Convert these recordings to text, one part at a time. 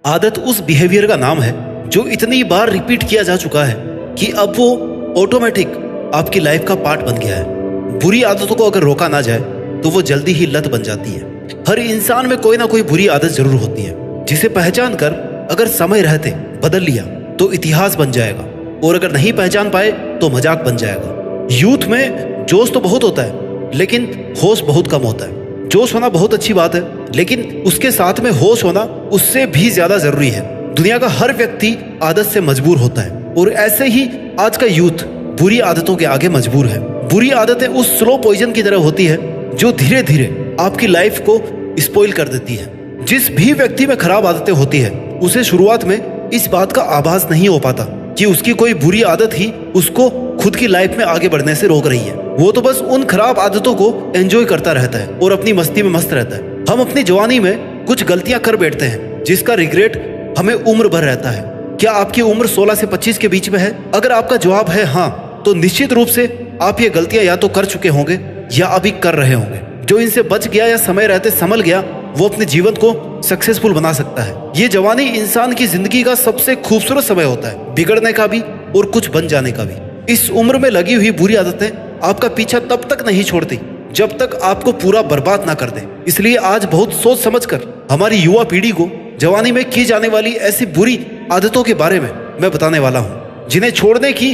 आदत उस बिहेवियर का नाम है जो इतनी बार रिपीट किया जा चुका है कि अब वो ऑटोमेटिक आपकी लाइफ का पार्ट बन गया है। बुरी आदतों को अगर रोका ना जाए तो वो जल्दी ही लत बन जाती है। हर इंसान में कोई ना कोई बुरी आदत जरूर होती है जिसे पहचान कर अगर समय रहते बदल लिया तो इतिहास बन जाएगा, और अगर नहीं पहचान पाए तो मजाक बन जाएगा। यूथ में जोश तो बहुत होता है लेकिन होश बहुत कम होता है। जोश होना बहुत अच्छी बात है लेकिन उसके साथ में होश होना उससे भी ज्यादा जरूरी है। दुनिया का हर व्यक्ति आदत से मजबूर होता है और ऐसे ही आज का यूथ बुरी आदतों के आगे मजबूर है। बुरी आदतें उस स्लो पॉइजन की तरह होती है जो धीरे धीरे आपकी लाइफ को स्पॉइल कर देती है। जिस भी व्यक्ति में खराब आदतें होती है उसे शुरुआत में इस बात का आभास नहीं हो पाता कि उसकी कोई बुरी आदत ही उसको खुद की लाइफ में आगे बढ़ने से रोक रही है। वो तो बस उन खराब आदतों को एंजॉय करता रहता है और अपनी मस्ती में मस्त रहता है। हम अपनी जवानी में कुछ गलतियां कर बैठते हैं जिसका रिग्रेट हमें उम्र भर रहता है। क्या आपकी उम्र 16 से 25 के बीच में है? अगर आपका जवाब है हाँ, तो निश्चित रूप से आप ये गलतियां या तो कर चुके होंगे या अभी कर रहे होंगे। जो इनसे बच गया या समय रहते संभल गया वो अपने जीवन को सक्सेसफुल बना सकता है। ये जवानी इंसान की जिंदगी का सबसे खूबसूरत समय होता है, बिगड़ने का भी और कुछ बन जाने का भी। इस उम्र में लगी हुई बुरी आदतें आपका पीछा तब तक नहीं छोड़ती जब तक आपको पूरा बर्बाद ना कर दे। इसलिए आज बहुत सोच समझ कर हमारी युवा पीढ़ी को जवानी में की जाने वाली ऐसी बुरी आदतों के बारे में मैं बताने वाला हूँ जिन्हें छोड़ने की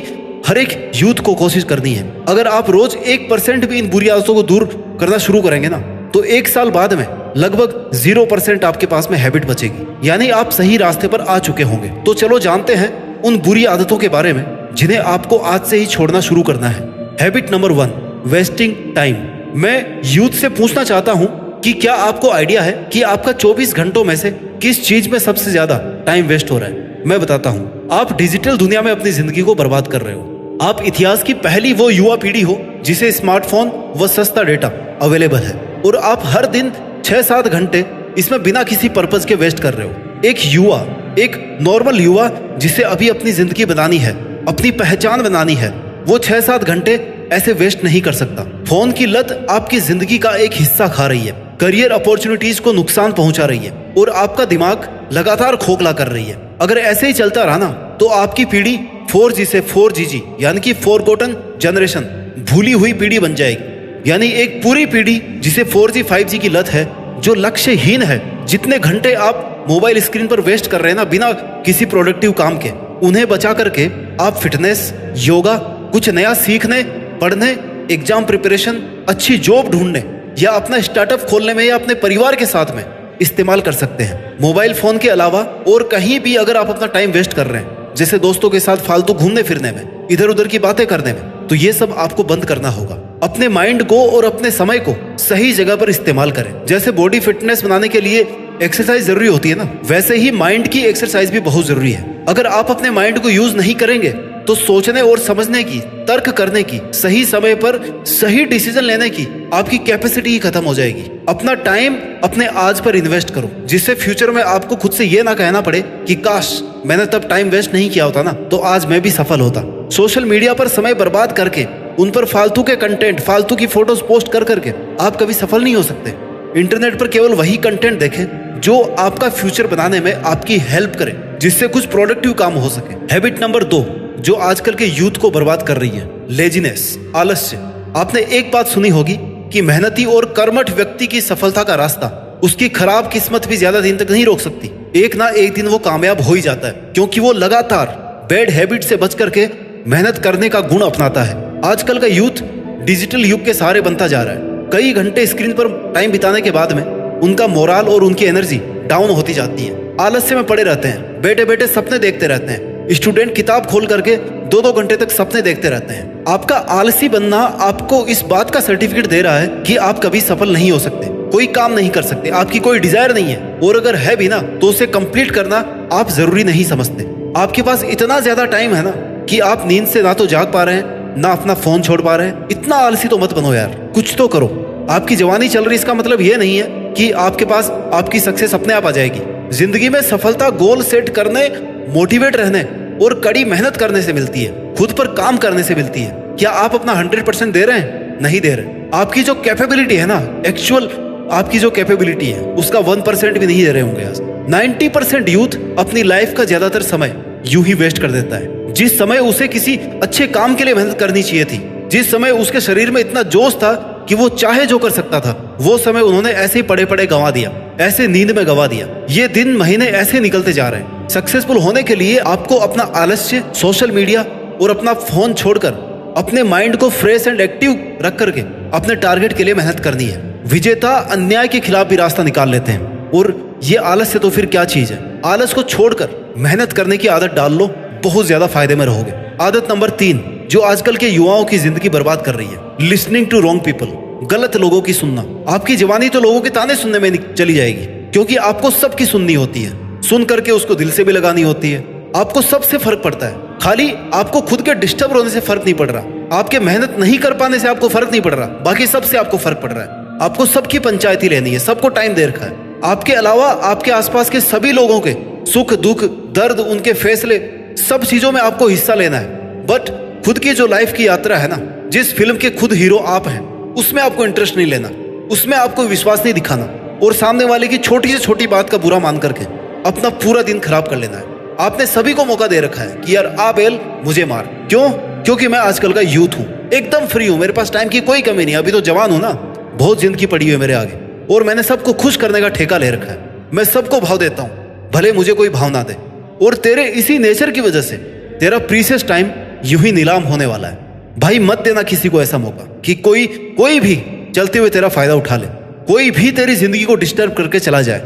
हर एक यूथ को कोशिश करनी है। अगर आप रोज 1% भी इन बुरी आदतों को दूर करना शुरू करेंगे ना तो 1 साल बाद में लगभग 0% आपके पास में हैबिट बचेगी, यानी आप सही रास्ते पर आ चुके होंगे। तो चलो जानते हैं उन बुरी आदतों के बारे में जिन्हें आपको आज से ही छोड़ना शुरू करना है। Habit number 1, wasting time. मैं यूथ से पूछना चाहता हूं कि क्या आपको आइडिया है कि आपका 24 घंटों में से किस चीज में सबसे ज्यादा टाइम वेस्ट हो रहा है? मैं बताता हूं। आप डिजिटल दुनिया में अपनी जिंदगी को बर्बाद कर रहे हो। आप इतिहास की पहली वो युवा पीढ़ी हो जिसे स्मार्टफोन व सस्ता डेटा अवेलेबल है और आप हर दिन 6-7 घंटे इसमें बिना किसी पर्पज के वेस्ट कर रहे हो। एक युवा, एक नॉर्मल युवा जिसे अभी अपनी जिंदगी बनानी है, अपनी पहचान बनानी है, वो 6-7 घंटे ऐसे वेस्ट नहीं कर सकता। फोन की लत आपकी जिंदगी का एक हिस्सा खा रही है, करियर अपॉर्चुनिटीज को नुकसान पहुंचा रही है और आपका दिमाग लगातार खोखला कर रही है। अगर ऐसे ही चलता रहा ना तो आपकी पीढ़ी 4G से 4GG यानी कि फॉरगॉटन जनरेशन, भूली हुई पीढ़ी बन जाएगी। यानी एक पूरी पीढ़ी जिसे 4G 5G की लत है, जो लक्ष्यहीन है। जितने घंटे आप मोबाइल स्क्रीन पर वेस्ट कर रहे हैं ना बिना किसी प्रोडक्टिव काम के, उन्हें बचा करके आप फिटनेस, योगा, कुछ नया सीखने, पढ़ने, एग्जाम प्रिपरेशन, अच्छी जॉब ढूंढने या अपना स्टार्टअप खोलने में या अपने परिवार के साथ में इस्तेमाल कर सकते हैं। मोबाइल फोन के अलावा और कहीं भी अगर आप अपना टाइम वेस्ट कर रहे हैं, जैसे दोस्तों के साथ फालतू घूमने फिरने में, इधर उधर की बातें करने में, तो ये सब आपको बंद करना होगा। अपने माइंड को और अपने समय को सही जगह पर इस्तेमाल करें। जैसे बॉडी फिटनेस बनाने के लिए एक्सरसाइज जरूरी होती है ना, वैसे ही माइंड की एक्सरसाइज भी बहुत जरूरी है। अगर आप अपने माइंड को यूज नहीं करेंगे तो सोचने और समझने की, तर्क करने की, सही समय पर सही डिसीजन लेने की आपकी कैपेसिटी ही खत्म हो जाएगी। अपना टाइम अपने आज पर इन्वेस्ट करो जिससे फ्यूचर में आपको खुद से ये ना कहना पड़े कि काश मैंने तब टाइम वेस्ट नहीं किया होता ना तो आज मैं भी सफल होता। सोशल मीडिया पर समय बर्बाद करके उन पर फालतू के कंटेंट, फालतू की फोटोज पोस्ट कर करके आप कभी सफल नहीं हो सकते। इंटरनेट पर केवल वही कंटेंट देखें जो आपका फ्यूचर बनाने में आपकी हेल्प करे, जिससे कुछ प्रोडक्टिव काम हो सके। हैबिट नंबर 2 जो आजकल के यूथ को बर्बाद कर रही है, लेजीनेस, आलस्य। आपने एक बात सुनी होगी कि मेहनती और कर्मठ व्यक्ति की सफलता का रास्ता उसकी खराब किस्मत भी ज्यादा दिन तक नहीं रोक सकती। एक ना एक दिन वो कामयाब हो ही जाता है क्योंकि वो लगातार बैड हैबिट से बच करके मेहनत करने का गुण अपनाता है। आजकल का यूथ डिजिटल युग के सहारे बनता जा रहा है। कई घंटे स्क्रीन पर टाइम बिताने के बाद में उनका मोराल और उनकी एनर्जी डाउन होती जाती है। आलस्य में पड़े रहते हैं, बैठे बैठे सपने देखते रहते हैं। स्टूडेंट किताब खोल करके 2-2 घंटे तक सपने देखते रहते हैं। आपका आलसी बनना आपको इस बात का सर्टिफिकेट दे रहा है कि आप कभी सफल नहीं हो सकते, कोई काम नहीं कर सकते, आपकी कोई डिजायर नहीं है, और अगर है भी ना तो उसे कंप्लीट करना आप जरूरी नहीं समझते। आपके पास इतना ज्यादा टाइम है ना कि आप नींद से ना तो जाग पा रहे हैं ना अपना फोन छोड़ पा रहे हैं। इतना आलसी तो मत बनो यार, कुछ तो करो। आपकी जवानी चल रही, इसका मतलब ये नहीं है कि आपके पास आपकी सक्सेस अपने आप आ जाएगी। जिंदगी में सफलता गोल सेट करने, मोटिवेट रहने और कड़ी मेहनत करने से मिलती है, खुद पर काम करने से मिलती है। क्या आप अपना 100% दे रहे हैं? नहीं दे रहे। आपकी जो कैपेबिलिटी है ना, एक्चुअल आपकी जो कैपेबिलिटी है उसका 1% भी नहीं दे रहे होंगे आज। 90% यूथ अपनी लाइफ का ज्यादातर समय यूं ही वेस्ट कर देता है। जिस समय उसे किसी अच्छे काम के लिए मेहनत करनी चाहिए थी, जिस समय उसके शरीर में इतना जोश था कि वो चाहे जो कर सकता था, वो समय उन्होंने ऐसे ही पड़े पड़े गंवा दिया, ऐसे नींद में गंवा दिया। ये दिन महीने ऐसे निकलते जा रहे हैं। सक्सेसफुल होने के लिए आपको अपना आलस्य, सोशल मीडिया और अपना फोन छोड़कर अपने माइंड को फ्रेश एंड एक्टिव रख करके अपने टारगेट के लिए मेहनत करनी है। विजेता अन्याय के खिलाफ भी रास्ता निकाल लेते हैं। और ये आलस्य तो फिर क्या चीज है। आलस को छोड़कर मेहनत करने की आदत डाल लो, बहुत ज्यादा फायदे में रहोगे। आदत नंबर 3 जो आजकल के युवाओं की जिंदगी बर्बाद कर रही है, लिसनिंग टू रॉन्ग पीपल, गलत लोगों की सुनना। आपकी जवानी तो लोगों के ताने सुनने में चली जाएगी, क्योंकि आपको सबकी सुननी होती है, सुन करके उसको दिल से भी लगानी होती है। आपको सबसे फर्क पड़ता है, खाली आपको खुद के डिस्टर्ब होने से फर्क नहीं पड़ रहा, आपके मेहनत नहीं कर पाने से आपको फर्क नहीं पड़ रहा, बाकी सबसे आपको फर्क पड़ रहा है। आपको सबकी पंचायती लेनी है, सबको टाइम दे रखा है। आपके अलावा आपके आसपास के सभी लोगों के सुख दुख दर्द, उनके फैसले, सब चीजों में आपको हिस्सा लेना है। बट खुद की जो लाइफ की यात्रा है ना, जिस फिल्म के खुद हीरो आप हैं, उसमें आपको इंटरेस्ट नहीं लेना, उसमें आपको विश्वास नहीं दिखाना, और सामने वाले की छोटी से छोटी बात का बुरा मान करके अपना पूरा दिन खराब कर लेना है। आपने सभी को मौका दे रखा है कि यार आ बेल मुझे मार। क्यों? क्योंकि मैं आजकल का यूथ हूँ, एकदम फ्री हूँ, मेरे पास टाइम की कोई कमी नहीं, अभी तो जवान हूँ ना, बहुत जिंदगी पड़ी है मेरे आगे, और मैंने सबको खुश करने का ठेका ले रखा है। मैं सबको भाव देता हूँ, भले मुझे कोई भाव ना दे। और तेरे इसी नेचर की वजह से तेरा प्रीशियस टाइम यूं ही नीलाम होने वाला है। भाई मत देना किसी को ऐसा मौका कि कोई भी चलते हुए तेरा फायदा उठा ले, कोई भी तेरी जिंदगी को डिस्टर्ब करके चला जाए।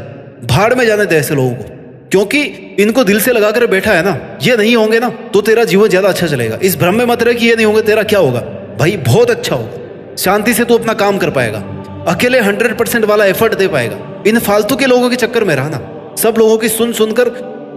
भाड़ में जाने दे ऐसे लोगों को, क्योंकि इनको दिल से लगाकर बैठा है ना, ये नहीं होंगे ना तो तेरा जीवन ज्यादा अच्छा चलेगा। इस भ्रम में मत रहे कि ये नहीं होंगे, तेरा क्या होगा भाई, बहुत अच्छा होगा। शांति से तू अपना काम कर पाएगा, अकेले 100% वाला एफर्ट दे पाएगा। इन फालतू के लोगों के चक्कर में रहा ना, सब लोगों की सुन सुनकर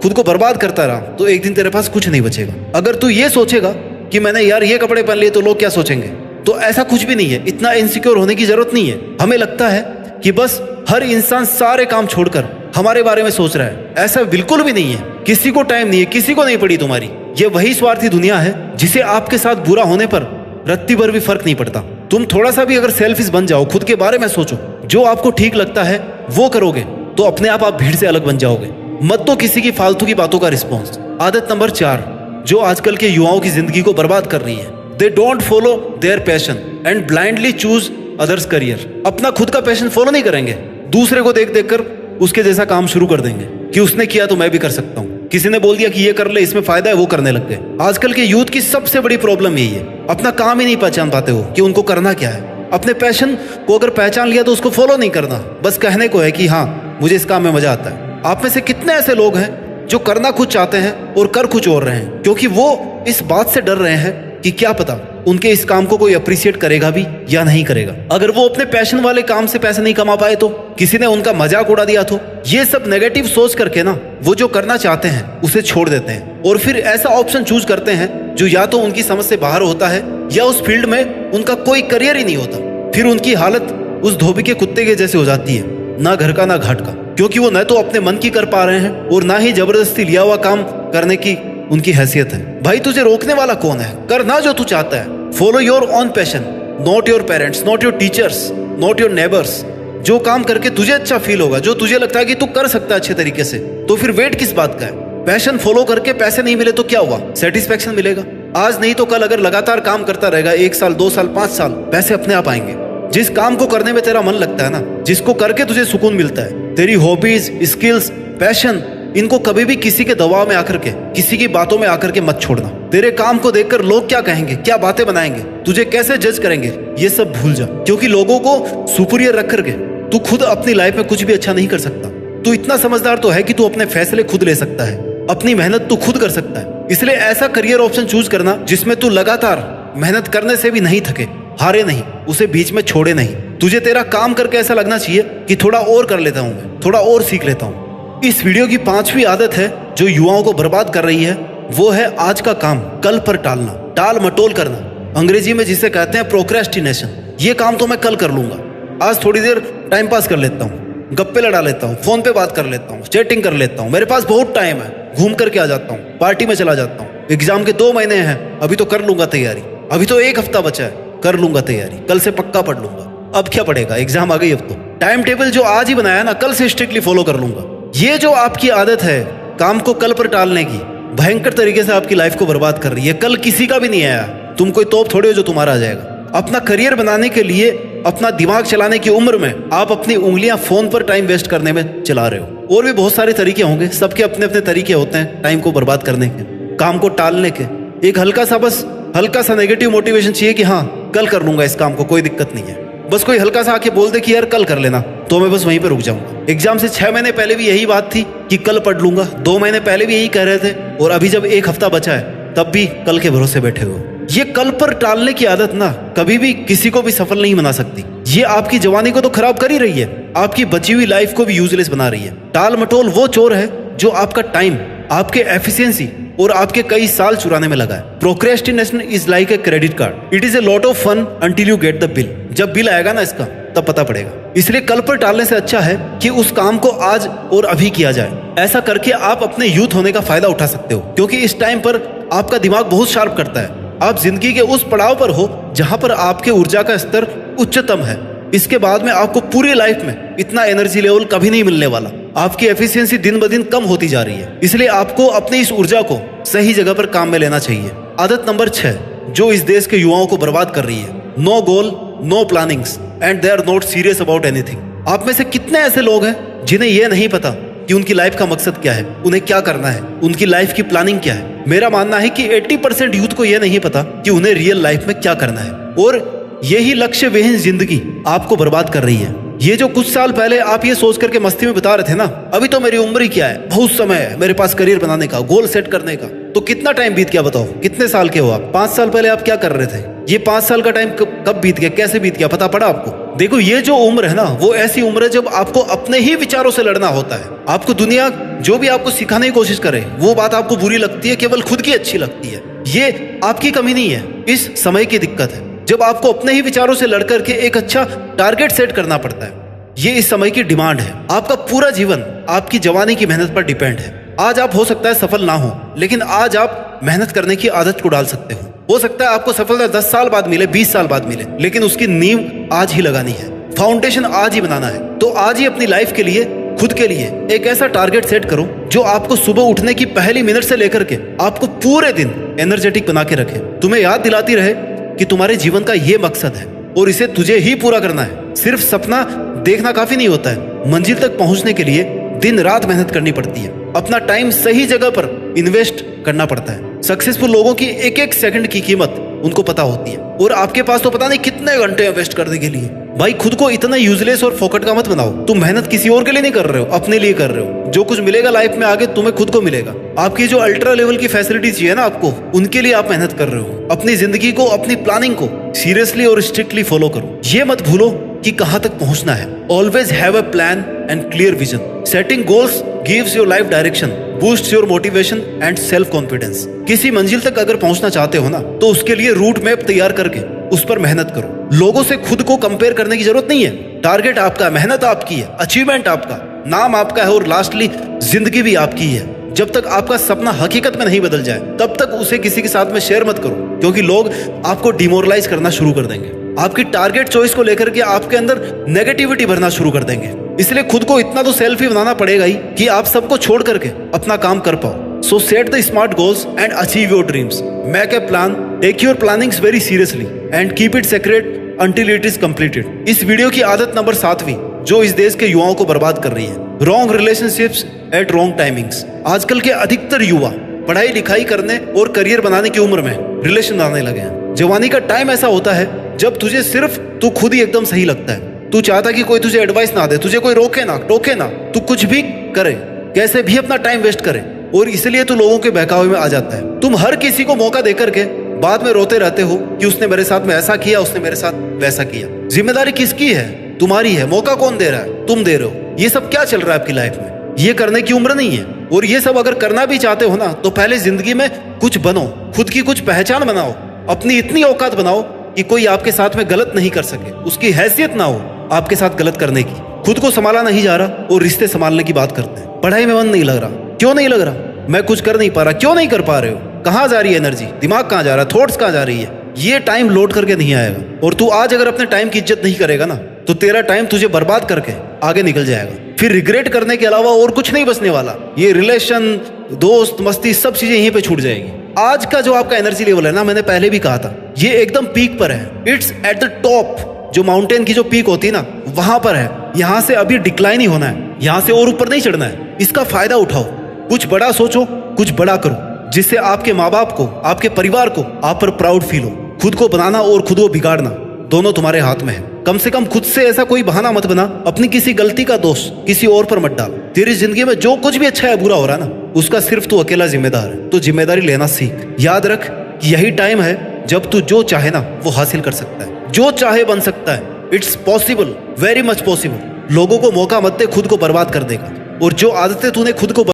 खुद को बर्बाद करता रहा, तो एक दिन तेरे पास कुछ नहीं बचेगा। अगर तू ये सोचेगा कि मैंने यार ये कपड़े पहन लिए तो लोग क्या सोचेंगे, तो ऐसा कुछ भी नहीं है। इतना इनसिक्योर होने की जरूरत नहीं है। हमें लगता है कि बस हर इंसान सारे काम छोड़कर हमारे बारे में सोच रहा है, ऐसा बिल्कुल भी नहीं है। किसी को टाइम नहीं है, किसी को नहीं पड़ी तुम्हारी। ये वही स्वार्थी दुनिया है जिसे आपके साथ बुरा होने पर रत्ती भर भी फर्क नहीं पड़ता। तुम थोड़ा सा भी अगर सेल्फिश बन जाओ, खुद के बारे में सोचो, जो आपको ठीक लगता है वो करोगे, तो अपने आप भीड़ से अलग बन जाओगे। मत तो किसी की फालतू की बातों का रिस्पॉन्स। आदत नंबर 4 जो आजकल के युवाओं की जिंदगी को बर्बाद कर रही है, they don't follow their passion and blindly choose others career. अपना खुद का पैशन फॉलो नहीं करेंगे, दूसरे को देख देख कर उसके जैसा काम शुरू कर देंगे कि उसने किया तो मैं भी कर सकता हूँ, किसी ने बोल दिया कि ये कर ले, इसमें फायदा है, वो करने लग गए। आजकल के यूथ की सबसे बड़ी प्रॉब्लम यही है, अपना काम ही नहीं पहचान पाते हो कि उनको करना क्या है। अपने पैशन को अगर पहचान लिया तो उसको फॉलो नहीं करना, बस कहने को है कि हाँ मुझे इस काम में मजा आता है। आप में से कितने ऐसे लोग हैं जो करना कुछ चाहते हैं और कर कुछ और रहे हैं, क्योंकि वो इस बात से डर रहे हैं कि क्या पता उनके इस काम को कोई अप्रिशिएट करेगा भी या नहीं करेगा। अगर वो अपने पैशन वाले काम से पैसे नहीं कमा पाए तो, किसी ने उनका मजाक उड़ा दिया तो, ये सब नेगेटिव सोच करके ना वो जो करना चाहते हैं उसे छोड़ देते हैं और फिर ऐसा ऑप्शन चूज करते हैं जो या तो उनकी समझ से बाहर होता है या उस फील्ड में उनका कोई करियर ही नहीं होता। फिर उनकी हालत उस धोबी के कुत्ते के जैसे हो जाती है, ना घर का ना घाट का, क्योंकि वो न तो अपने मन की कर पा रहे हैं और ना ही जबरदस्ती लिया हुआ काम करने की उनकी हैसियत है। भाई तुझे रोकने वाला कौन है? करना जो तू चाहता है। Follow your own passion, not your parents, not your teachers, not your neighbours. जो काम करके तुझे अच्छा फील होगा, जो तुझे लगता है कि तू कर सकता है अच्छे तरीके से, तो फिर वेट किस बात का है? पैशन फॉलो करके पैसे नहीं मिले तो क्या हुआ? सेटिस्फेक्शन मिलेगा। आज नहीं तो कल अगर लगातार काम करता रहेगा 1 साल 2 साल 5 साल, पैसे अपने आप आएंगे। जिस काम को करने में तेरा मन लगता है ना, जिसको करके तुझे सुकून मिलता है, तेरी हॉबीज, स्किल्स, पैशन, इनको कभी भी किसी के दबाव में आकर के, किसी की बातों में आकर के मत छोड़ना। तेरे काम को देखकर लोग क्या कहेंगे, क्या बातें बनाएंगे, तुझे कैसे जज करेंगे, ये सब भूल जा। क्योंकि लोगों को सुपीरियर रख करके तू खुद अपनी लाइफ में कुछ भी अच्छा नहीं कर सकता। तू इतना समझदार तो है कि तू अपने फैसले खुद ले सकता है, अपनी मेहनत तू खुद कर सकता है। इसलिए ऐसा करियर ऑप्शन चूज करना जिसमें तू लगातार मेहनत करने से भी नहीं थके, हारे नहीं, उसे बीच में छोड़े नहीं। तुझे तेरा काम करके ऐसा लगना चाहिए कि थोड़ा और कर लेता हूं मैं, थोड़ा और सीख लेता हूं। इस वीडियो की 5वीं आदत है जो युवाओं को बर्बाद कर रही है, वो है आज का काम कल पर टालना, टाल मटोल करना, अंग्रेजी में जिसे कहते हैं प्रोक्रेस्टिनेशन। ये काम तो मैं कल कर लूंगा, आज थोड़ी देर टाइम पास कर लेता हूँ, गप्पे लड़ा लेता हूँ, फोन पे बात कर लेता हूँ, चैटिंग कर लेता हूँ, मेरे पास बहुत टाइम है, घूम करके आ जाता हूँ, पार्टी में चला जाता हूँ, एग्जाम के 2 महीने हैं, अभी तो कर लूंगा तैयारी, अभी तो 1 हफ्ता बचा है, कर लूंगा तैयारी, कल से पक्का पढ़ लूंगा। अब क्या पड़ेगा, एग्जाम आ गई, अब तो टाइम टेबल जो आज ही बनाया ना, कल से स्ट्रिक्टली फॉलो कर लूंगा। ये जो आपकी आदत है काम को कल पर टालने की, भयंकर तरीके से आपकी लाइफ को बर्बाद कर रही है। कल किसी का भी नहीं आया, तुम कोई तोप थोड़े हो जो तुम्हारा आ जाएगा। अपना करियर बनाने के लिए, अपना दिमाग चलाने की उम्र में आप अपनी उंगलियां फोन पर टाइम वेस्ट करने में चला रहे हो। और भी बहुत सारे तरीके होंगे, सबके अपने अपने तरीके होते हैं टाइम को बर्बाद करने के, काम को टालने के। एक हल्का सा नेगेटिव मोटिवेशन चाहिए कि हाँ कल कर लूंगा इस काम को, कोई दिक्कत नहीं है। बस कोई हल्का सा आके बोल दे कि यार कल कर लेना, तो मैं बस वहीं पे रुक जाऊंगा। एग्जाम से 6 महीने पहले भी यही बात थी कि कल पढ़ लूंगा, 2 महीने पहले भी यही कह रहे थे, और अभी जब 1 हफ्ता बचा है तब भी कल के भरोसे बैठे हो। ये कल पर टालने की आदत ना कभी भी किसी को भी सफल नहीं बना सकती। ये आपकी जवानी को तो खराब कर ही रही है, आपकी बची हुई लाइफ को भी यूजलेस बना रही है। टाल मटोल वो चोर है जो आपका टाइम, आपके एफिशिएंसी और आपके कई साल चुराने में लगा है। Procrastination is like a credit card, it is a lot of fun until you get the bill. जब बिल आएगा ना इसका तब पता पड़ेगा। इसलिए कल पर टालने से अच्छा है कि उस काम को आज और अभी किया जाए। ऐसा करके आप अपने यूथ होने का फायदा उठा सकते हो, क्योंकि इस टाइम पर आपका दिमाग बहुत शार्प करता है। आप जिंदगी के उस पड़ाव पर हो जहां पर आपके ऊर्जा का स्तर उच्चतम है। इसके बाद में आपको पूरी लाइफ में इतना एनर्जी लेवल कभी नहीं मिलने वाला। आपकी एफिशिएंसी दिन ब दिन कम होती जा रही है, इसलिए आपको अपनी इस ऊर्जा को सही जगह पर काम में लेना चाहिए। आदत नंबर 6 जो इस देश के युवाओं को बर्बाद कर रही है, no goal, no plannings and they are not serious about anything. आप में से कितने ऐसे लोग हैं जिन्हें यह नहीं पता कि उनकी लाइफ का मकसद क्या है, उन्हें क्या करना है, उनकी लाइफ की प्लानिंग क्या है। मेरा मानना है कि 80% यूथ को यह नहीं पता कि उन्हें रियल लाइफ में क्या करना है, और यही लक्ष्य विहीन जिंदगी आपको बर्बाद कर रही है। ये जो कुछ साल पहले आप ये सोच करके मस्ती में बता रहे थे ना, अभी तो मेरी उम्र ही क्या है, बहुत समय है मेरे पास करियर बनाने का, गोल सेट करने का, तो कितना टाइम बीत गया बताओ। कितने साल के हो आप? 5 साल पहले आप क्या कर रहे थे? ये 5 साल का टाइम कब बीत गया, कैसे बीत गया, पता पड़ा आपको? देखो, ये जो उम्र है ना, वो ऐसी उम्र है जब आपको अपने ही विचारों से लड़ना होता है। आपको दुनिया जो भी आपको सिखाने की कोशिश करे वो बात आपको बुरी लगती है, केवल खुद की अच्छी लगती है। ये आपकी कमी नहीं है, इस समय की दिक्कत है, जब आपको अपने ही विचारों से लड़कर के एक अच्छा टारगेट सेट करना पड़ता है। ये इस समय की डिमांड है। आपका पूरा जीवन आपकी जवानी की मेहनत पर डिपेंड है। आज आप हो सकता है सफल ना हो, लेकिन आज आप मेहनत करने की आदत को डाल सकते हो सकता है आपको सफलता 10 साल बाद मिले, 20 साल बाद मिले, लेकिन उसकी नींव आज ही लगानी है, फाउंडेशन आज ही बनाना है। तो आज ही अपनी लाइफ के लिए, खुद के लिए एक ऐसा टारगेट सेट करो जो आपको सुबह उठने की पहली मिनट से लेकर के आपको पूरे दिन एनर्जेटिक बना के रखे, तुम्हें याद दिलाती रहे कि तुम्हारे जीवन का ये मकसद है और इसे तुझे ही पूरा करना है। सिर्फ सपना देखना काफी नहीं होता है, मंजिल तक पहुंचने के लिए दिन रात मेहनत करनी पड़ती है, अपना टाइम सही जगह पर इन्वेस्ट करना पड़ता है। सक्सेसफुल लोगों की एक एक सेकंड की कीमत उनको पता होती है, और आपके पास तो पता नहीं कितने घंटे इन्वेस्ट करने के लिए। भाई, खुद को इतना यूजलेस और फोकट का मत बनाओ। तुम मेहनत किसी और के लिए नहीं कर रहे हो, अपने लिए कर रहे हो। जो कुछ मिलेगा लाइफ में आगे तुम्हें खुद को मिलेगा। आपकी जो अल्ट्रा लेवल की फैसिलिटी चाहिए ना आपको, उनके लिए आप मेहनत कर रहे हो। अपनी जिंदगी को, अपनी प्लानिंग को सीरियसली और स्ट्रिक्टली फॉलो करो। ये मत भूलो कि कहां तक पहुंचना है। Always have a plan and clear vision. Setting goals gives your life direction, boost your motivation and self confidence. किसी मंजिल तक अगर पहुंचना चाहते हो ना, तो उसके लिए रूट मैप तैयार करके उस पर मेहनत करो। लोगों से खुद को कंपेयर करने की जरूरत नहीं है। टारगेट आपका, मेहनत आपकी है, अचीवमेंट आपका, नाम आपका है, और लास्टली जिंदगी भी आपकी है। जब तक आपका सपना हकीकत में नहीं बदल जाए तब तक उसे किसी के साथ में शेयर मत करो, क्योंकि लोग आपको डिमोरलाइज करना शुरू कर देंगे। आपकी टारगेट चॉइस को लेकर के आपके अंदर नेगेटिविटी भरना शुरू कर देंगे। इसलिए खुद को इतना तो सेल्फी बनाना पड़ेगा ही कि आप सबको छोड़ करके अपना काम कर पाओ। So set the smart goals and achieve your dreams. Make a plan, take your plannings very seriously and keep it secret until it is completed. इस वीडियो की आदत नंबर 7वीं जो इस देश के युवाओं को बर्बाद कर रही है, wrong relationships at wrong timings. आजकल के अधिकतर युवा पढ़ाई लिखाई करने और करियर बनाने की उम्र में रिलेशन बनाने लगे हैं। जवानी का टाइम ऐसा होता है जब तुझे सिर्फ तू खुद ही एकदम सही लगता है। तू चाहता कि कोई तुझे एडवाइस ना दे, तुझे कोई रोके ना टोके ना, तू कुछ भी करे, कैसे भी अपना टाइम वेस्ट करे, और इसलिए तो लोगों के बहकावे में आ जाता है। तुम हर किसी को मौका देकर के बाद में रोते रहते हो कि उसने मेरे साथ में ऐसा किया, उसने मेरे साथ वैसा किया। जिम्मेदारी किसकी है? तुम्हारी है। मौका कौन दे रहा है? तुम दे रहे हो। ये सब क्या चल रहा है आपकी लाइफ में? ये करने की उम्र नहीं है। और ये सब अगर करना भी चाहते हो ना, तो पहले जिंदगी में कुछ बनो, खुद की कुछ पहचान बनाओ, अपनी इतनी औकात बनाओ कि कोई आपके साथ में गलत नहीं कर सके, उसकी हैसियत ना हो आपके साथ गलत करने की। खुद को संभाला नहीं जा रहा और रिश्ते संभालने की बात करते हैं। पढ़ाई में मन नहीं लग रहा, क्यों नहीं लग रहा? मैं कुछ कर नहीं पा रहा, क्यों नहीं कर पा रहे हो? कहाँ जा रही है एनर्जी? दिमाग कहाँ जा रहा है? थॉट्स कहाँ जा रही है? ये टाइम लौट करके नहीं आएगा। और तू आज अगर अपने टाइम की इज्जत नहीं करेगा ना, तो तेरा टाइम तुझे बर्बाद करके आगे निकल जाएगा। फिर रिग्रेट करने के अलावा और कुछ नहीं बचने वाला। ये रिलेशन, दोस्त, मस्ती, सब चीजें यहीं पे छूट जाएगी। आज का जो आपका एनर्जी लेवल है ना, मैंने पहले भी कहा था, ये एकदम पीक पर है। It's at the top. जो माउंटेन की जो पीक होती है ना, वहां पर है। यहां से अभी डिक्लाइन ही होना है, यहां से और ऊपर नहीं चढ़ना है। इसका फायदा उठाओ, कुछ बड़ा सोचो, कुछ बड़ा करो, जिससे आपके माँ बाप को, आपके परिवार को आप पर प्राउड फील हो। खुद को बनाना और खुद को बिगाड़ना दोनों तुम्हारे हाथ में है। कम से कम खुद से ऐसा कोई बहाना मत बना, अपनी किसी गलती का दोष किसी और पर मत डाल। तेरी जिंदगी में जो कुछ भी अच्छा या बुरा हो रहा है ना, उसका सिर्फ तू अकेला जिम्मेदार है। तो जिम्मेदारी लेना सीख। याद रख, यही टाइम है जब तू जो चाहे ना वो हासिल कर सकता है, जो चाहे बन सकता है। It's possible, very much possible. लोगों को मौका मत दे खुद को बर्बाद कर देगा। और जो आदतें तूने खुद को